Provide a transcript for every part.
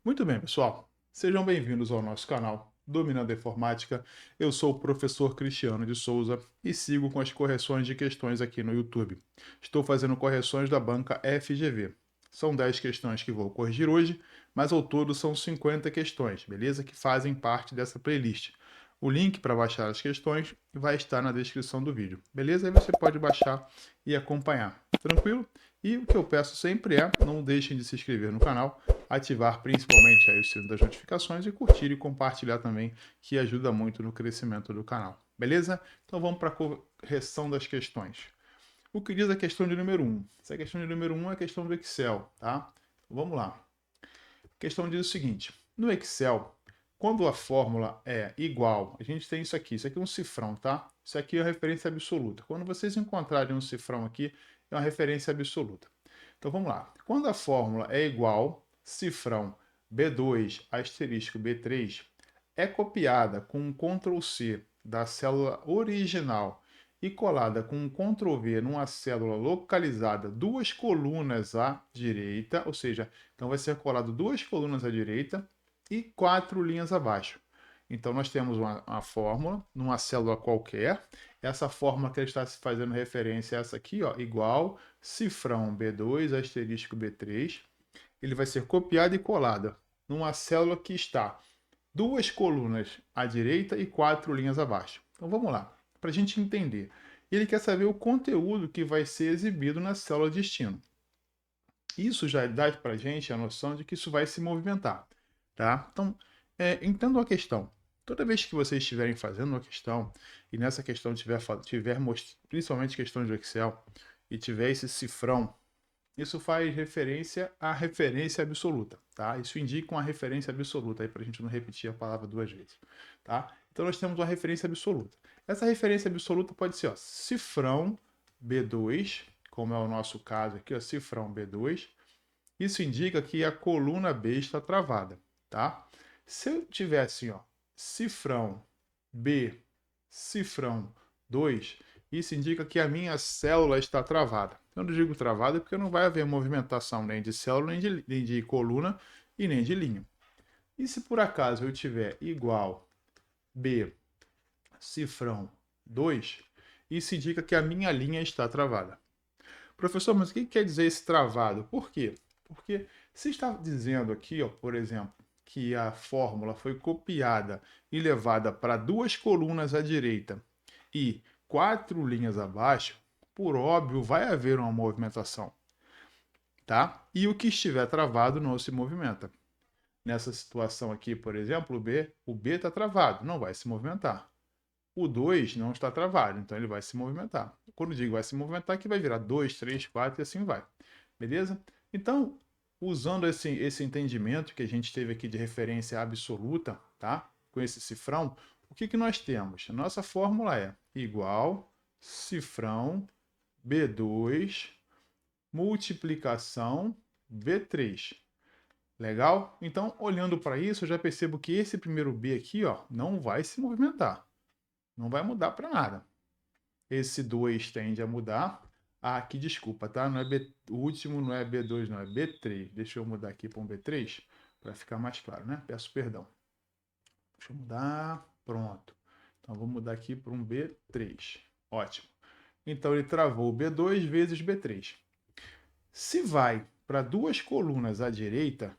Muito bem, pessoal. Sejam bem-vindos ao nosso canal Dominando a Informática. Eu sou o professor Cristiano de Souza e sigo com as correções de questões aqui no YouTube. Estou fazendo correções da banca FGV. São 10 questões que vou corrigir hoje, mas ao todo são 50 questões, beleza? Que fazem parte dessa playlist. O link para baixar as questões vai estar na descrição do vídeo, beleza? Aí você pode baixar e acompanhar. Tranquilo? E o que eu peço sempre é, não deixem de se inscrever no canal, ativar principalmente aí o sino das notificações e curtir e compartilhar também, que ajuda muito no crescimento do canal. Beleza? Então vamos para a correção das questões. O que diz a questão de número 1? Essa questão de número 1 é a questão do Excel, tá? Vamos lá. A questão diz o seguinte: no Excel, quando a fórmula é igual, a gente tem isso aqui é um cifrão, tá? Isso aqui é uma referência absoluta. Quando vocês encontrarem um cifrão aqui, é uma referência absoluta. Então vamos lá. Quando a fórmula é igual, cifrão B2 asterisco B3 é copiada com um Ctrl+C da célula original e colada com um Ctrl+V numa célula localizada duas colunas à direita, ou seja, então vai ser colado duas colunas à direita e 4 linhas abaixo. Então nós temos uma fórmula numa célula qualquer. Essa fórmula que ele está se fazendo referência é essa aqui, ó, igual cifrão B2 asterisco B3. Ele vai ser copiado e colado numa célula que está duas colunas à direita e 4 linhas abaixo. Então vamos lá, para a gente entender. Ele quer saber o conteúdo que vai ser exibido na célula destino. Isso já dá para a gente a noção de que isso vai se movimentar, tá? Então, entendam a questão. Toda vez que vocês estiverem fazendo uma questão, e nessa questão tiver principalmente questões do Excel, e tiver esse cifrão, isso faz referência à referência absoluta, tá? Isso indica uma referência absoluta, aí para a gente não repetir a palavra duas vezes, tá? Então nós temos uma referência absoluta. Essa referência absoluta pode ser, ó, cifrão B2, como é o nosso caso aqui, ó, cifrão B2. Isso indica que a coluna B está travada, tá? Se eu tivesse, ó, cifrão B, cifrão 2, isso indica que a minha célula está travada. Eu não digo travada porque não vai haver movimentação nem de célula, nem de coluna e nem de linha. E se por acaso eu tiver igual B, cifrão 2, isso indica que a minha linha está travada. Professor, mas o que quer dizer esse travado? Por quê? Porque se está dizendo aqui, ó, por exemplo, que a fórmula foi copiada e levada para duas colunas à direita e 4 linhas abaixo, por óbvio, vai haver uma movimentação, tá? E o que estiver travado não se movimenta. Nessa situação aqui, por exemplo, o B está travado, não vai se movimentar. O 2 não está travado, então ele vai se movimentar. Quando digo vai se movimentar, que vai virar 2, 3, 4 e assim vai. Beleza? Então, usando esse entendimento que a gente teve aqui de referência absoluta, tá? Com esse cifrão, o que, que nós temos? A nossa fórmula é igual cifrão B2 multiplicação B3. Legal? Então, olhando para isso, eu já percebo que esse primeiro B aqui, ó, não vai se movimentar. Não vai mudar para nada. Esse 2 tende a mudar. Ah, aqui, desculpa, tá? Não é o último não é B2, não, é B3. Deixa eu mudar aqui para um B3 para ficar mais claro, né? Peço perdão. Deixa eu mudar. Pronto. Então, vou mudar aqui para um B3. Ótimo. Então, ele travou B2 vezes B3. Se vai para duas colunas à direita,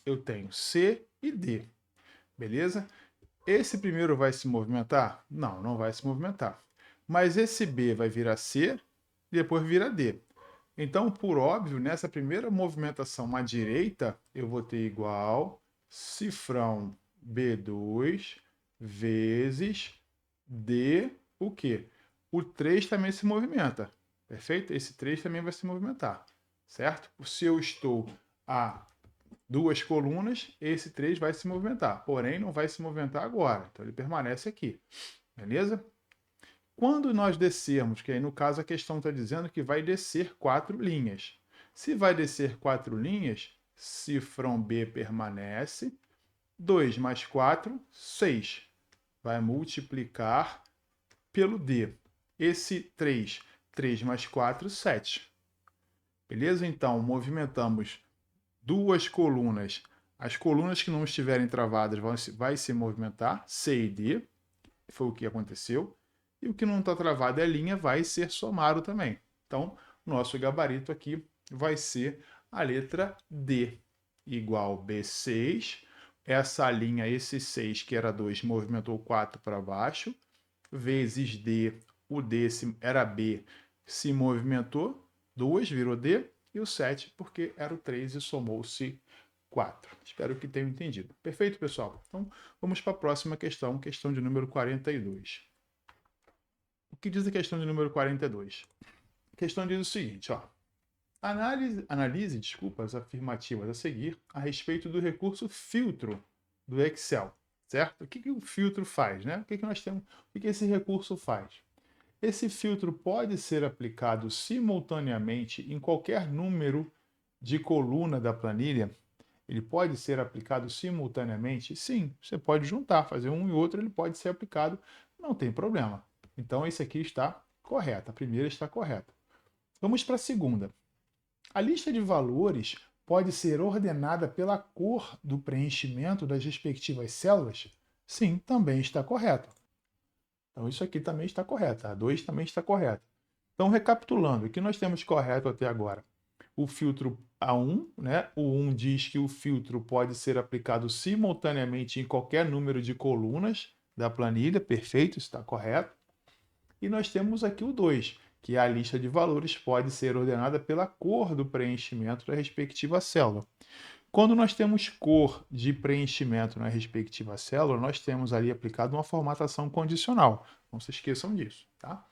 eu tenho C e D. Beleza? Esse primeiro vai se movimentar? Não, não vai se movimentar. Mas esse B vai virar C e depois vira D. Então, por óbvio, nessa primeira movimentação à direita, eu vou ter igual cifrão B2 vezes D, o quê? O 3 também se movimenta, perfeito? Esse 3 também vai se movimentar, certo? Se eu estou a duas colunas, esse 3 vai se movimentar, porém não vai se movimentar agora, então ele permanece aqui, beleza? Quando nós descermos, que aí no caso a questão está dizendo que vai descer 4 linhas. Se vai descer 4 linhas, cifrão B permanece, 2 mais 4, 6. Vai multiplicar pelo D. Esse 3, 3 mais 4, 7. Beleza? Então, movimentamos duas colunas As colunas que não estiverem travadas vai se movimentar, C e D, foi o que aconteceu. E o que não está travado é linha, vai ser somado também. Então, nosso gabarito aqui vai ser a letra D, igual B6. Essa linha, esse 6, que era 2, movimentou 4 para baixo, vezes D, o D era B, se movimentou, 2 virou D, e o 7, porque era o 3 e somou-se 4. Espero que tenham entendido. Perfeito, pessoal? Então, vamos para a próxima questão, questão de número 42. O que diz a questão de número 42? A questão diz o seguinte, ó. Analise as afirmativas a seguir a respeito do recurso filtro do Excel, certo? O que o filtro faz, né? O que nós temos? O que esse recurso faz? Esse filtro pode ser aplicado simultaneamente em qualquer número de coluna da planilha. Ele pode ser aplicado simultaneamente? Sim, você pode juntar, fazer um e outro, ele pode ser aplicado, não tem problema. Então, esse aqui está correto, a primeira está correta. Vamos para a segunda. A lista de valores pode ser ordenada pela cor do preenchimento das respectivas células? Sim, também está correto. Então, isso aqui também está correto. A 2 também está correto. Então, recapitulando, o que nós temos correto até agora? O filtro A1, né? O 1 diz que o filtro pode ser aplicado simultaneamente em qualquer número de colunas da planilha. Perfeito, está correto. E nós temos aqui o 2, que a lista de valores pode ser ordenada pela cor do preenchimento da respectiva célula. Quando nós temos cor de preenchimento na respectiva célula, nós temos ali aplicado uma formatação condicional. Não se esqueçam disso, tá?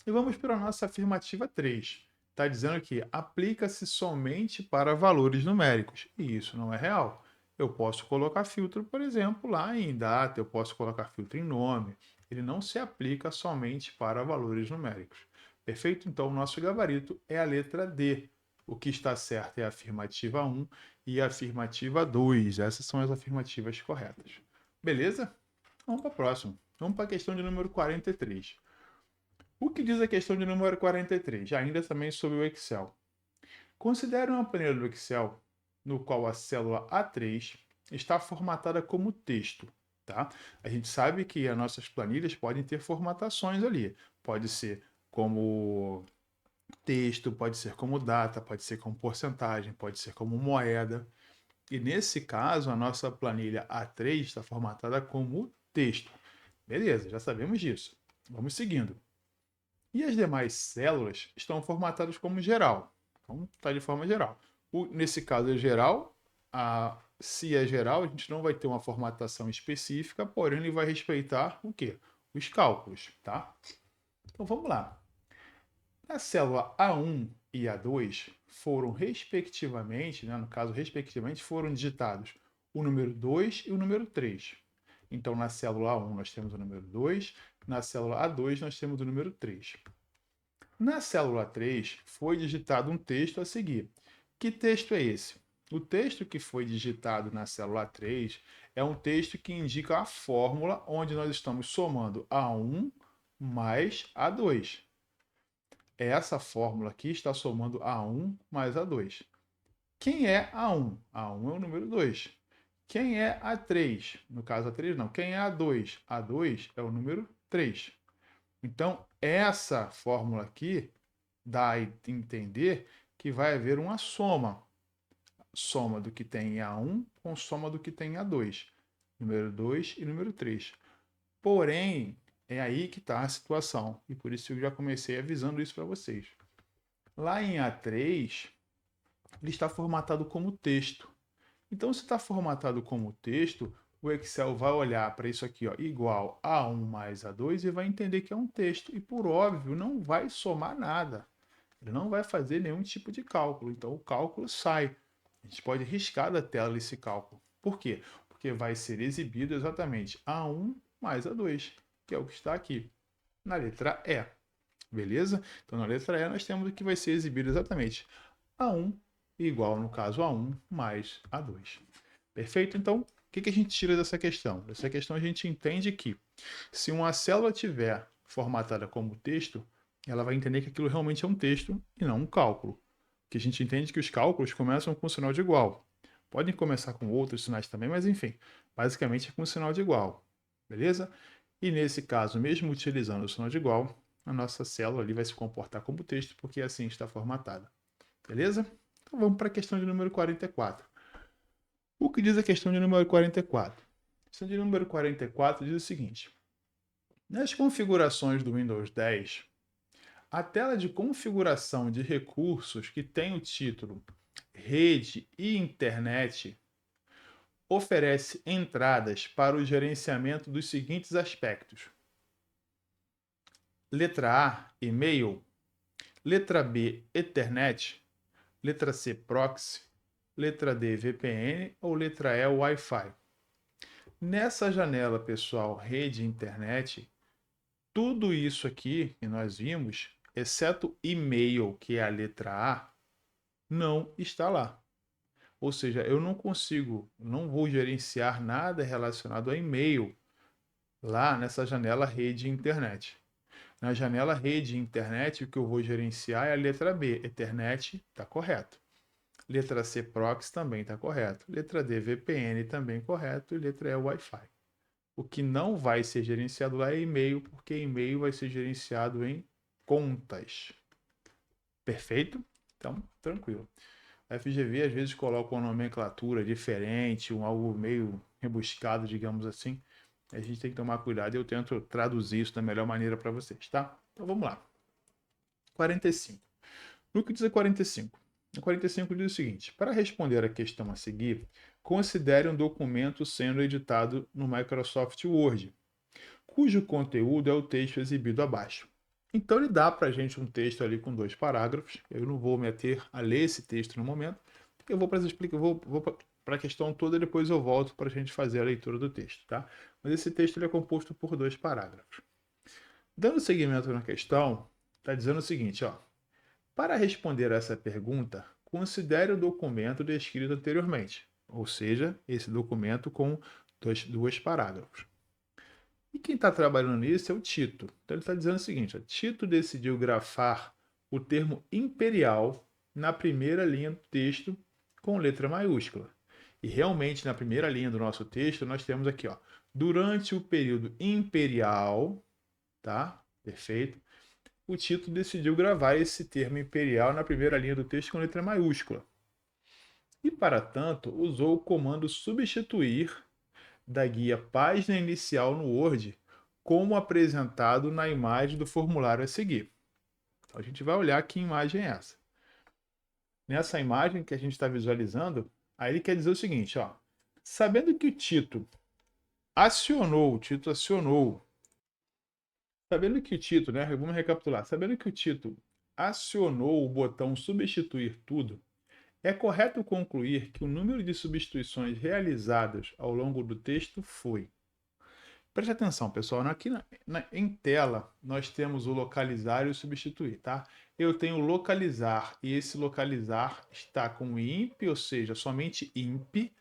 E vamos para a nossa afirmativa 3. Está dizendo que aplica-se somente para valores numéricos. E isso não é real. Eu posso colocar filtro, por exemplo, lá em data, eu posso colocar filtro em nome. Ele não se aplica somente para valores numéricos. Perfeito? Então, o nosso gabarito é a letra D. O que está certo é a afirmativa 1 e a afirmativa 2. Essas são as afirmativas corretas. Beleza? Vamos para a próxima. Vamos para a questão de número 43. O que diz a questão de número 43? Ainda também sobre o Excel. Considere uma planilha do Excel no qual a célula A3 está formatada como texto. Tá? A gente sabe que as nossas planilhas podem ter formatações ali. Pode ser como texto, pode ser como data, pode ser como porcentagem, pode ser como moeda. E nesse caso, a nossa planilha A3 está formatada como texto. Beleza, já sabemos disso. Vamos seguindo. E as demais células estão formatadas como geral. Então, está de forma geral. Nesse caso é geral. Se é geral, a gente não vai ter uma formatação específica, porém ele vai respeitar o quê? Os cálculos, tá? Então vamos lá. Na célula A1 e A2 foram respectivamente, né, no caso respectivamente, foram digitados o número 2 e o número 3. Então na célula A1 nós temos o número 2, na célula A2 nós temos o número 3. Na célula 3 foi digitado um texto a seguir. Que texto é esse? O texto que foi digitado na célula 3 é um texto que indica a fórmula onde nós estamos somando A1 mais A2. Essa fórmula aqui está somando A1 mais A2. Quem é A1? A1 é o número 2. Quem é A3? No caso, A3 não. Quem é A2? A2 é o número 3. Então, essa fórmula aqui dá a entender que vai haver uma soma. Soma do que tem em A1 com soma do que tem em A2. Número 2 e número 3. Porém, é aí que está a situação. E por isso eu já comecei avisando isso para vocês. Lá em A3, ele está formatado como texto. Então, se está formatado como texto, o Excel vai olhar para isso aqui, ó, igual a 1 mais A2 e vai entender que é um texto. E, por óbvio, não vai somar nada. Ele não vai fazer nenhum tipo de cálculo. Então, o cálculo sai. A gente pode riscar da tela esse cálculo. Por quê? Porque vai ser exibido exatamente A1 mais A2, que é o que está aqui, na letra E. Beleza? Então, na letra E, nós temos o que vai ser exibido exatamente A1 igual, no caso, A1 mais A2. Perfeito? Então, o que a gente tira dessa questão? Dessa questão a gente entende que se uma célula tiver formatada como texto, ela vai entender que aquilo realmente é um texto e não um cálculo. Que a gente entende que os cálculos começam com o sinal de igual. Podem começar com outros sinais também, mas enfim, basicamente é com o sinal de igual, beleza? E nesse caso, mesmo utilizando o sinal de igual, a nossa célula ali vai se comportar como texto, porque assim está formatada, beleza? Então vamos para a questão de número 44. O que diz a questão de número 44? A questão de número 44 diz o seguinte: nas configurações do Windows 10, a tela de configuração de recursos que tem o título Rede e Internet oferece entradas para o gerenciamento dos seguintes aspectos: letra A, e-mail; letra B, Ethernet; letra C, proxy; letra D, VPN ou letra E, Wi-Fi. Nessa janela, pessoal, rede e internet, tudo isso aqui que nós vimos, exceto e-mail, que é a letra A, não está lá. Ou seja, eu não consigo, não vou gerenciar nada relacionado a e-mail lá nessa janela rede e internet. Na janela rede e internet, o que eu vou gerenciar é a letra B, Ethernet, está correto. Letra C, proxy, também está correto. Letra D, VPN, também correto. E letra E, Wi-Fi. O que não vai ser gerenciado lá é e-mail, porque e-mail vai ser gerenciado em contas. Perfeito? Então, tranquilo. A FGV às vezes coloca uma nomenclatura diferente, algo meio rebuscado, digamos assim. A gente tem que tomar cuidado e eu tento traduzir isso da melhor maneira para vocês, tá? Então vamos lá. 45. No que diz a 45? A 45 diz o seguinte: para responder à questão a seguir, considere um documento sendo editado no Microsoft Word, cujo conteúdo é o texto exibido abaixo. Então ele dá para a gente um texto ali com 2 parágrafos. Eu não vou me ater a ler esse texto no momento, porque eu vou para a questão toda e depois eu volto para a gente fazer a leitura do texto, tá? Mas esse texto ele é composto por 2 parágrafos. Dando seguimento na questão, está dizendo o seguinte, ó: para responder a essa pergunta, considere o documento descrito anteriormente, ou seja, esse documento com 2 parágrafos. E quem está trabalhando nisso é o Tito. Então ele está dizendo o seguinte: ó, Tito decidiu grafar o termo imperial na primeira linha do texto com letra maiúscula. E realmente na primeira linha do nosso texto nós temos aqui, ó, durante o período imperial, tá? Perfeito. O Tito decidiu gravar esse termo imperial na primeira linha do texto com letra maiúscula. E para tanto, usou o comando substituir da guia página inicial no Word, como apresentado na imagem do formulário a seguir. Então, a gente vai olhar que imagem é essa. Nessa imagem que a gente está visualizando, aí ele quer dizer o seguinte, ó: sabendo que o Tito acionou, sabendo que o Tito, né, vamos recapitular, sabendo que o Tito acionou o botão substituir tudo, é correto concluir que o número de substituições realizadas ao longo do texto foi. Preste atenção, pessoal. Aqui em tela, nós temos o localizar e o substituir, tá? Eu tenho localizar e esse localizar está com imp, ou seja, somente imp,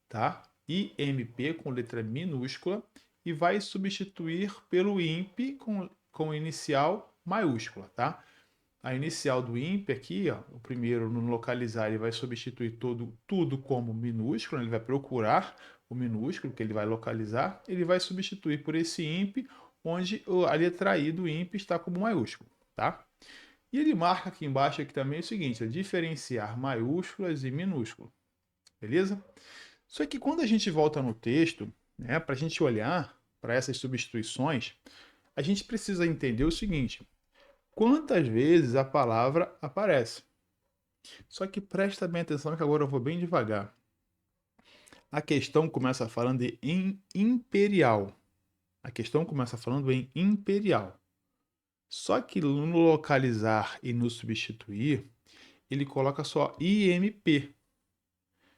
tá? IMP com letra minúscula e vai substituir pelo imp com inicial maiúscula, tá? A inicial do imp aqui, ó, o primeiro no localizar, ele vai substituir tudo como minúsculo, ele vai procurar o minúsculo que ele vai localizar, ele vai substituir por esse imp, onde a letra I do imp está como maiúsculo, tá? E ele marca aqui embaixo aqui também o seguinte: é diferenciar maiúsculas e minúsculo, beleza? Só que quando a gente volta no texto, né, para a gente olhar para essas substituições, a gente precisa entender o seguinte: quantas vezes a palavra aparece. Só que presta bem atenção que agora eu vou bem devagar. A questão começa falando em imperial. A questão começa falando em imperial. Só que no localizar e no substituir, ele coloca só IMP.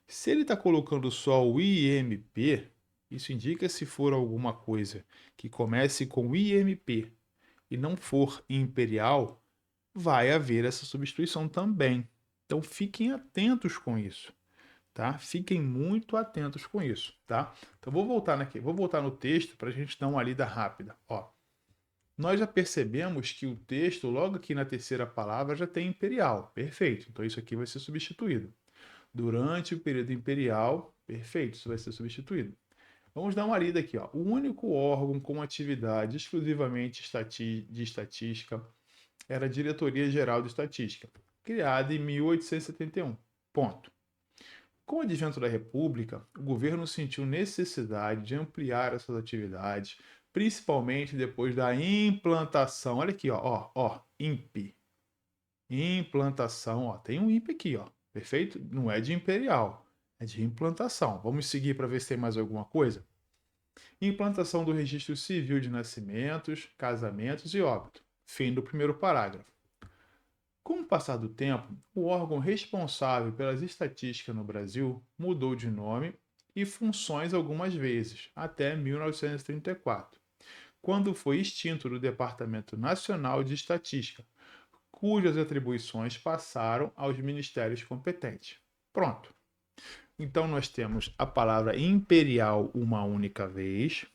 Se ele está colocando só o IMP, isso indica se for alguma coisa que comece com IMP e não for imperial, vai haver essa substituição também. Então fiquem atentos com isso, tá? Fiquem muito atentos com isso, tá? Então vou voltar no texto para a gente dar uma lida rápida. Ó, nós já percebemos que o texto, logo aqui na terceira palavra, já tem imperial. Perfeito. Então isso aqui vai ser substituído. Durante o período imperial, perfeito, isso vai ser substituído. Vamos dar uma lida aqui, ó. O único órgão com atividade exclusivamente de estatística era a Diretoria Geral de Estatística, criada em 1871. Ponto. Com o advento da República, o governo sentiu necessidade de ampliar essas atividades, principalmente depois da implantação. Olha aqui, ó, INPE. Implantação, ó, tem um INPE aqui, ó. Perfeito? Não é de imperial, é de implantação. Vamos seguir para ver se tem mais alguma coisa? Implantação do registro civil de nascimentos, casamentos e óbito. Fim do primeiro parágrafo. Com o passar do tempo, o órgão responsável pelas estatísticas no Brasil mudou de nome e funções algumas vezes, até 1934, quando foi extinto do Departamento Nacional de Estatística, cujas atribuições passaram aos ministérios competentes. Pronto. Então nós temos a palavra imperial uma única vez,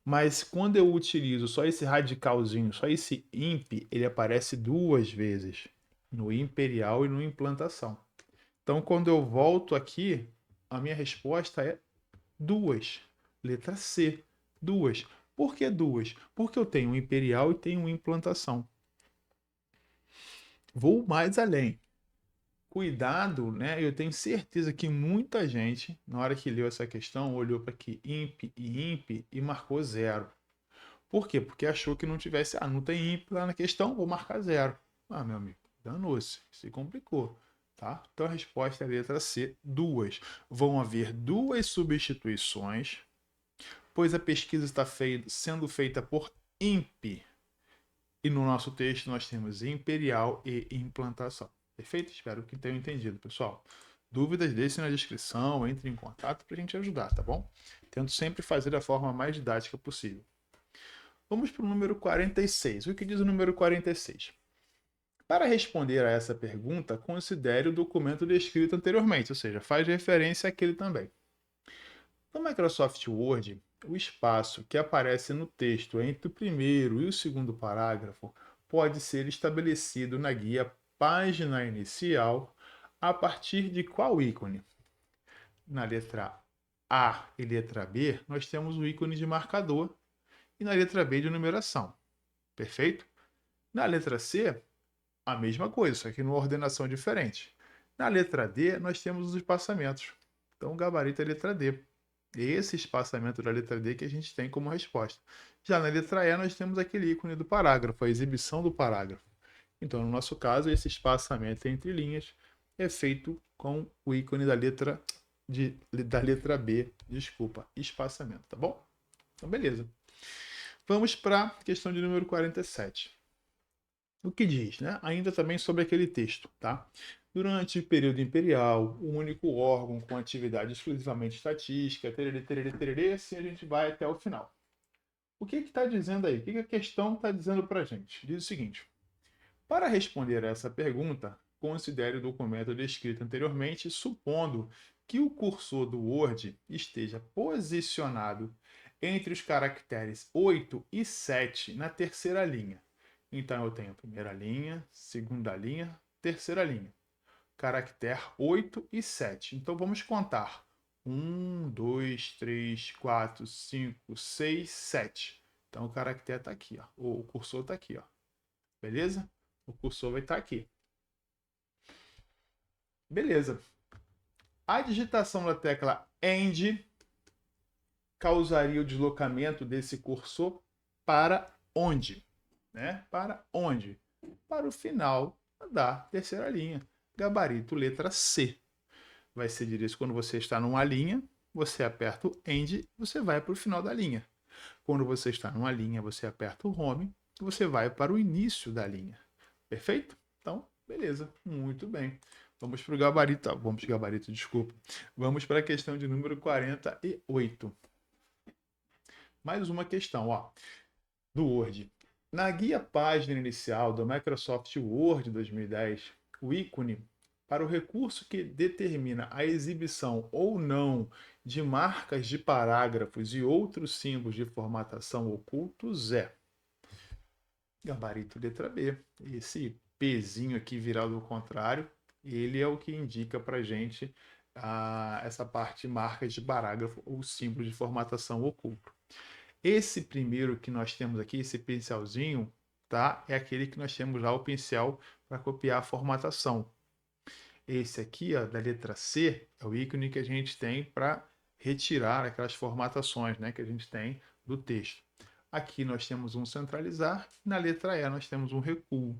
mas quando eu utilizo só esse radicalzinho, só esse imp, ele aparece duas vezes, no imperial e no implantação. Então, quando eu volto aqui, a minha resposta é duas. Letra C, duas. Por que duas? Porque eu tenho um imperial e tenho uma implantação. Vou mais além. Cuidado, né? Eu tenho certeza que muita gente, na hora que leu essa questão, olhou para aqui imp e marcou zero. Por quê? Porque achou que não tivesse, não tem ímpar lá na questão, vou marcar zero. Ah, meu amigo, danou-se, se complicou, tá? Então a resposta é a letra C, duas. Vão haver duas substituições, pois a pesquisa está sendo feita por INPE. E no nosso texto nós temos imperial e implantação. Perfeito? Espero que tenham entendido, pessoal. Dúvidas, deixem na descrição, entre em contato para a gente ajudar, tá bom? Tento sempre fazer da forma mais didática possível. Vamos para o número 46. O que diz o número 46? Para responder a essa pergunta, considere o documento descrito anteriormente, ou seja, faz referência àquele também. No Microsoft Word, o espaço que aparece no texto entre o primeiro e o segundo parágrafo pode ser estabelecido na guia Página Inicial a partir de qual ícone? Na letra A e letra B, nós temos o ícone de marcador e na letra B de numeração. Perfeito? Na letra C, a mesma coisa, só que numa ordenação diferente. Na letra D, nós temos os espaçamentos. Então, o gabarito é a letra D. Esse espaçamento da letra D que a gente tem como resposta. Já na letra E, nós temos aquele ícone do parágrafo, a exibição do parágrafo. Então, no nosso caso, esse espaçamento entre linhas é feito com o ícone da letra B, espaçamento, tá bom? Então, beleza. Vamos para a questão de número 47. O que diz, né? Ainda também sobre aquele texto, tá? Durante o período imperial, o único órgão com atividade exclusivamente estatística, tererê, tererê, tererê, assim a gente vai até o final. O que está dizendo aí? O que a questão está dizendo para a gente? Diz o seguinte: para responder a essa pergunta, considere o documento descrito anteriormente, supondo que o cursor do Word esteja posicionado entre os caracteres 8 e 7 na terceira linha. Então eu tenho a primeira linha, segunda linha, terceira linha. Caractere 8 e 7. Então vamos contar. 1, 2, 3, 4, 5, 6, 7. Então o caractere está aqui, ó. O cursor está aqui, ó. Beleza? O cursor vai estar aqui. Beleza. A digitação da tecla END causaria o deslocamento desse cursor para onde? Né? Para onde? Para o final da terceira linha. Gabarito letra C. Vai ser direito quando você está numa linha, você aperta o END, você vai para o final da linha. Quando você está numa linha, você aperta o HOME e você vai para o início da linha. Perfeito? Então, beleza. Muito bem. Vamos para o gabarito. Desculpa. Vamos para a questão de número 48. Mais uma questão, ó, do Word. Na guia página inicial do Microsoft Word 2010, o ícone para o recurso que determina a exibição ou não de marcas de parágrafos e outros símbolos de formatação ocultos é gabarito letra B. Esse Pzinho aqui virado ao contrário Ele é o que indica para a gente essa parte marca de parágrafo ou símbolo de formatação oculto. Esse primeiro que nós temos aqui, esse pincelzinho, tá? É aquele que nós temos lá o pincel para copiar a formatação. Esse aqui, ó, da letra C, é o ícone que a gente tem para retirar aquelas formatações, né, que a gente tem do texto. Aqui nós temos um centralizar, na letra E nós temos um recuo.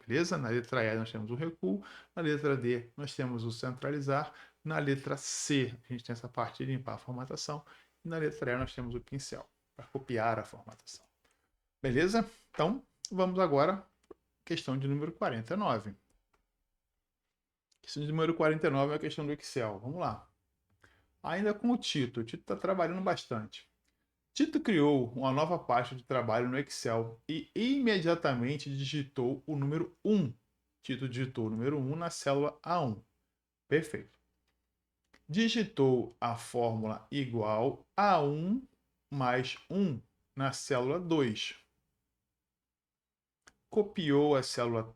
Beleza? Na letra E nós temos o recuo, na letra D nós temos o centralizar, na letra C a gente tem essa parte de limpar a formatação, e na letra E nós temos o pincel para copiar a formatação. Beleza? Então, vamos agora à questão de número 49. Questão de número 49 é a questão do Excel. Vamos lá. Ainda com o Tito está trabalhando bastante. Tito criou uma nova pasta de trabalho no Excel e imediatamente digitou o número 1. Tito digitou o número 1 na célula A1. Perfeito. Digitou a fórmula igual a 1 mais 1 na célula 2. Copiou a célula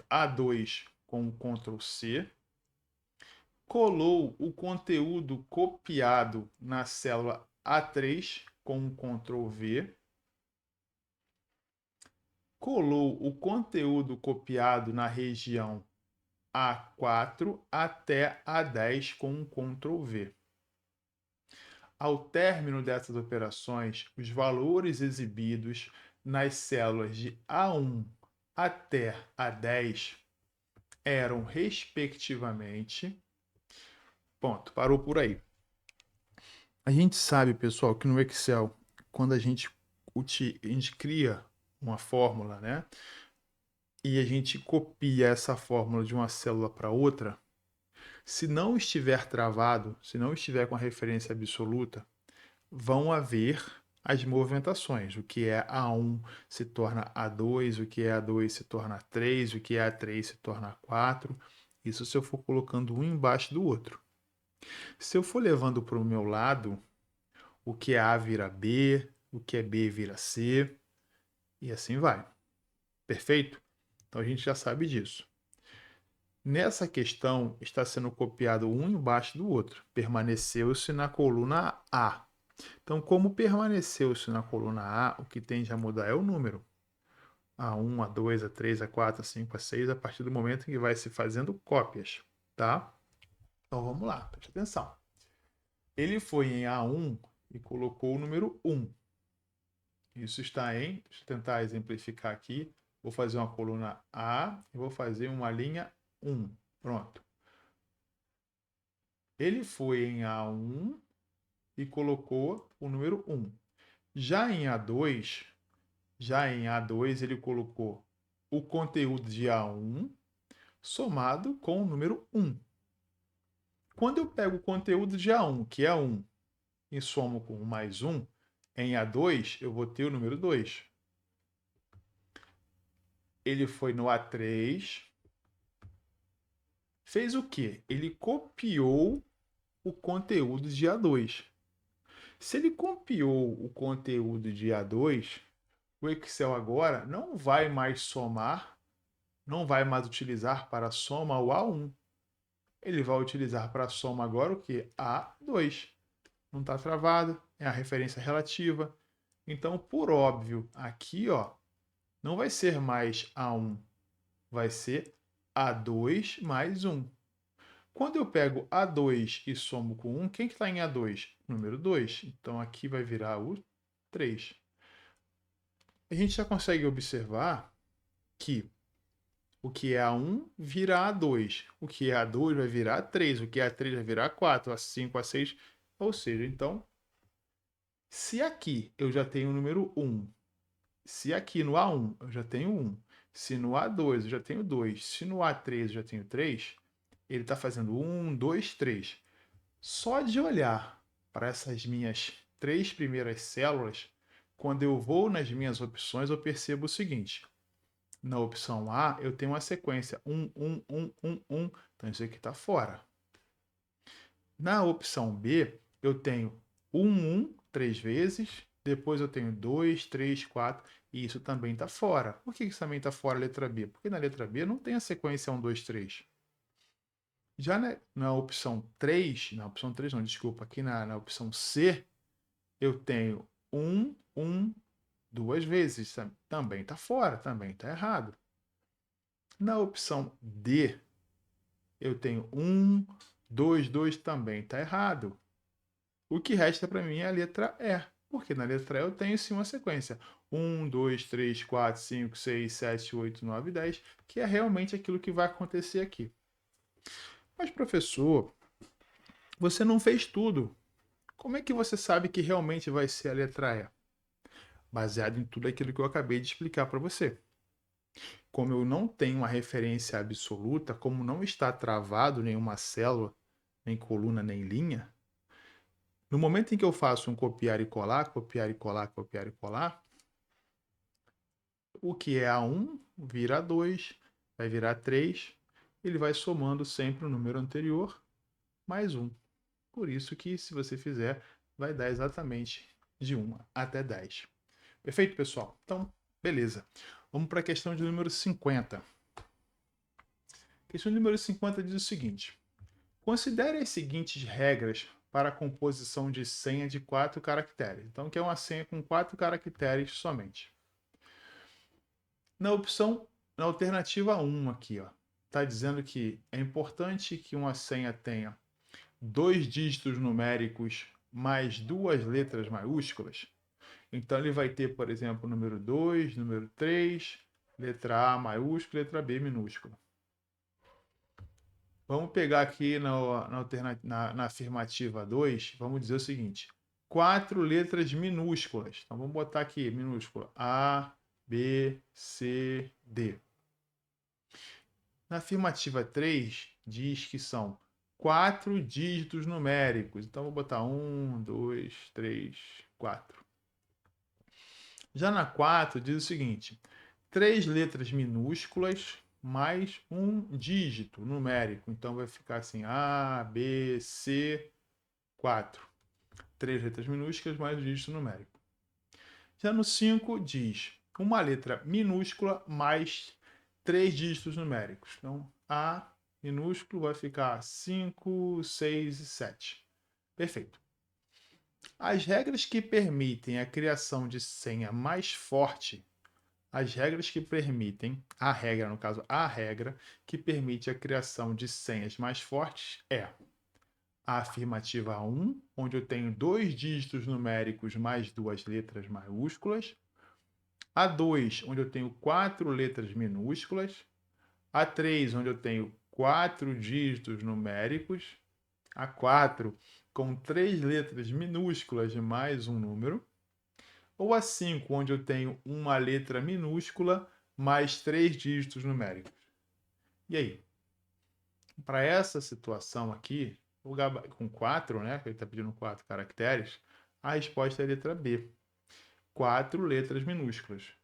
A2 com o Ctrl C. Colou o conteúdo copiado na célula A3 com o Ctrl V. Colou o conteúdo copiado na região A4 até A10 com um Ctrl V. Ao término dessas operações, os valores exibidos nas células de A1 até A10 eram, respectivamente... Ponto, parou por aí. A gente sabe, pessoal, que no Excel, quando a gente cria uma fórmula, né? E a gente copia essa fórmula de uma célula para outra, se não estiver travado, se não estiver com a referência absoluta, vão haver as movimentações. O que é A1 se torna A2, o que é A2 se torna A3, o que é A3 se torna A4. Isso se eu for colocando um embaixo do outro. Se eu for levando para o meu lado, o que é A vira B, o que é B vira C, e assim vai. Perfeito? Então a gente já sabe disso. Nessa questão, está sendo copiado um embaixo do outro. Permaneceu-se na coluna A. Então, como permaneceu-se na coluna A, o que tende a mudar é o número. A1, A2, A3, A4, A5, A6, a partir do momento em que vai se fazendo cópias, tá? Então, vamos lá, preste atenção. Ele foi em A1 e colocou o número 1. Isso está em... Deixa eu tentar exemplificar aqui. Vou fazer uma coluna A e vou fazer uma linha 1. Pronto. Ele foi em A1 e colocou o número 1. Já em A2, ele colocou o conteúdo de A1 somado com o número 1. Quando eu pego o conteúdo de A1, que é 1, e somo com 1 mais 1, em A2 eu vou ter o número 2. Ele foi no A3, fez o quê? Ele copiou o conteúdo de A2. Se ele copiou o conteúdo de A2, o Excel agora não vai mais somar, não vai mais utilizar para soma o A1. Ele vai utilizar para soma agora o que? A2. Não está travado, é a referência relativa. Então, por óbvio, aqui ó, não vai ser mais A1, vai ser A2 mais 1. Quando eu pego A2 e somo com 1, quem que está em A2? Número 2. Então, aqui vai virar o 3. A gente já consegue observar que o que é A1 vira A2. O que é A2 vai virar A3. O que é A3 vai virar A4, A5, A6. Ou seja, então, se aqui eu já tenho o número 1, se aqui no A1 eu já tenho 1, se no A2 eu já tenho 2, se no A3 eu já tenho 3, ele está fazendo 1, 2, 3. Só de olhar para essas minhas 3 primeiras células, quando eu vou nas minhas opções, eu percebo o seguinte. Na opção A, eu tenho uma sequência 1, 1, 1, 1, 1. Então, isso aqui está fora. Na opção B, eu tenho 1, 1, 3 vezes. Depois eu tenho 2, 3, 4. E isso também está fora. Por que isso também está fora a letra B? Porque na letra B não tem a sequência 1, 2, 3. Já na opção 3, na opção 3 não, desculpa, aqui na opção C, eu tenho 1 duas vezes. Também está fora, também está errado. Na opção D, eu tenho 2 também está errado. O que resta para mim é a letra E, porque na letra E eu tenho sim uma sequência. 1, 2, 3, 4, 5, 6, 7, 8, 9, 10, que é realmente aquilo que vai acontecer aqui. Mas, professor, você não fez tudo. Como é que você sabe que realmente vai ser a letra E? Baseado em tudo aquilo que eu acabei de explicar para você. Como eu não tenho uma referência absoluta, como não está travado nenhuma célula, nem coluna, nem linha, no momento em que eu faço um copiar e colar, copiar e colar, copiar e colar, o que é A1 vira A2, vai virar 3, ele vai somando sempre o número anterior mais 1. Por isso que, se você fizer, vai dar exatamente de 1 até 10. Perfeito, pessoal? Então, beleza. Vamos para a questão de número 50. A questão de número 50 diz o seguinte: considere as seguintes regras para a composição de senha de 4 caracteres. Então, que é uma senha com 4 caracteres somente. Na alternativa 1 aqui, ó, está dizendo que é importante que uma senha tenha 2 dígitos numéricos mais 2 letras maiúsculas. Então ele vai ter, por exemplo, número 2, número 3, letra A maiúscula, letra B minúscula. Vamos pegar aqui na afirmativa 2, vamos dizer o seguinte: 4 letras minúsculas. Então vamos botar aqui, minúscula, A, B, C, D. Na afirmativa 3, diz que são 4 dígitos numéricos. Então vou botar 1, 2, 3, 4. Já na 4, diz o seguinte: 3 letras minúsculas mais um dígito numérico. Então vai ficar assim: A, B, C, 4. 3 letras minúsculas mais um dígito numérico. Já no 5 diz uma letra minúscula mais 3 dígitos numéricos. Então, A minúsculo vai ficar 5, 6 e 7. Perfeito. As regras que permitem a criação de senha mais forte, as regras que permitem, a regra, no caso, a regra que permite a criação de senhas mais fortes é a afirmativa 1, onde eu tenho 2 dígitos numéricos mais 2 letras maiúsculas. A 2, onde eu tenho 4 letras minúsculas. A 3, onde eu tenho 4 dígitos numéricos. A 4, com 3 letras minúsculas mais um número. Ou a 5, onde eu tenho uma letra minúscula mais 3 dígitos numéricos. E aí? Para essa situação aqui, com 4, né, que ele está pedindo 4 caracteres, a resposta é a letra B. 4 letras minúsculas.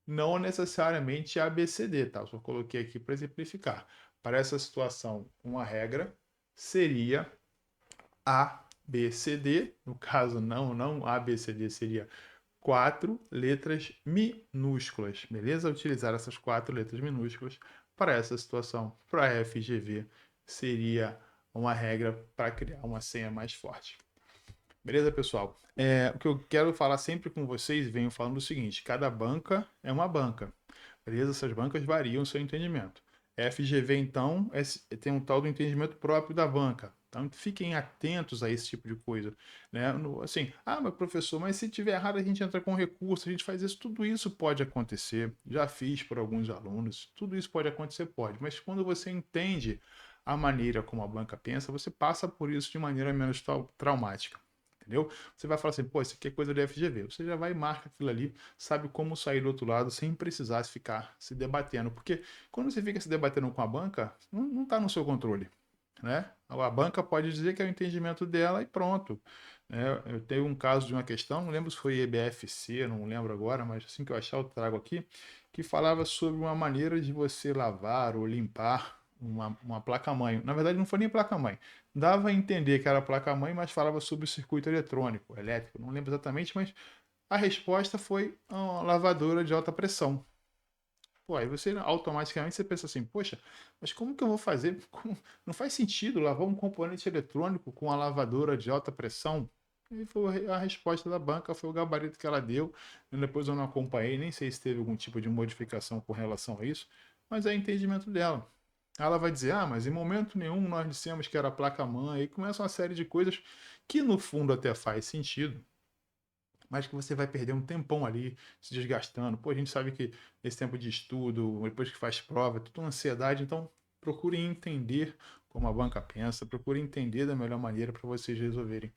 Não necessariamente ABCD, tá? Eu só coloquei aqui para exemplificar. Para essa situação, uma regra seria ABCD. No caso, não ABCD, seria 4 letras minúsculas, beleza? Utilizar essas 4 letras minúsculas para essa situação. Para FGV, seria uma regra para criar uma senha mais forte. Beleza, pessoal? O que eu quero falar sempre com vocês, venho falando o seguinte: cada banca é uma banca. Beleza? Essas bancas variam o seu entendimento. FGV, então, tem um tal do entendimento próprio da banca. Então, fiquem atentos a esse tipo de coisa. Né? Assim, mas professor, mas se tiver errado, a gente entra com recurso, a gente faz isso. Tudo isso pode acontecer. Já fiz por alguns alunos. Tudo isso pode acontecer, pode. Mas quando você entende a maneira como a banca pensa, você passa por isso de maneira menos traumática. Entendeu? Você vai falar assim, pô, isso aqui é coisa do FGV. Você já vai e marca aquilo ali, sabe como sair do outro lado sem precisar ficar se debatendo. Porque quando você fica se debatendo com a banca, não está no seu controle. Né? A banca pode dizer que é o entendimento dela e pronto. Né? Eu tenho um caso de uma questão, não lembro se foi EBFC, não lembro agora, mas assim que eu achar eu trago aqui, que falava sobre uma maneira de você lavar ou limpar uma placa-mãe. Na verdade, não foi nem placa-mãe. Dava a entender que era placa-mãe, mas falava sobre o circuito eletrônico, elétrico. Não lembro exatamente, mas a resposta foi uma lavadora de alta pressão. Pô, aí você automaticamente você pensa assim, poxa, mas como que eu vou fazer? Não faz sentido lavar um componente eletrônico com a lavadora de alta pressão? E foi a resposta da banca, foi o gabarito que ela deu. E depois eu não acompanhei, nem sei se teve algum tipo de modificação com relação a isso, mas é entendimento dela. Ela vai dizer, mas em momento nenhum nós dissemos que era a placa-mãe, e começa uma série de coisas que no fundo até faz sentido, mas que você vai perder um tempão ali se desgastando. Pô, a gente sabe que esse tempo de estudo, depois que faz prova, é tudo uma ansiedade, então procure entender como a banca pensa, procure entender da melhor maneira para vocês resolverem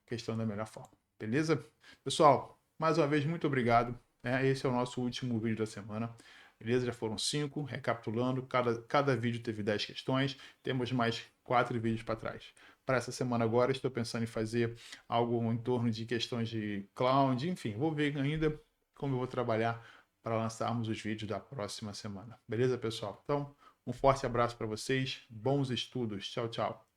a questão da melhor forma. Beleza? Pessoal, mais uma vez, muito obrigado. Esse é o nosso último vídeo da semana. Beleza? Já foram 5, recapitulando. Cada vídeo teve 10 questões. Temos mais 4 vídeos para trás. Para essa semana agora, estou pensando em fazer algo em torno de questões de cloud. Enfim, vou ver ainda como eu vou trabalhar para lançarmos os vídeos da próxima semana. Beleza, pessoal? Então, um forte abraço para vocês. Bons estudos. Tchau, tchau.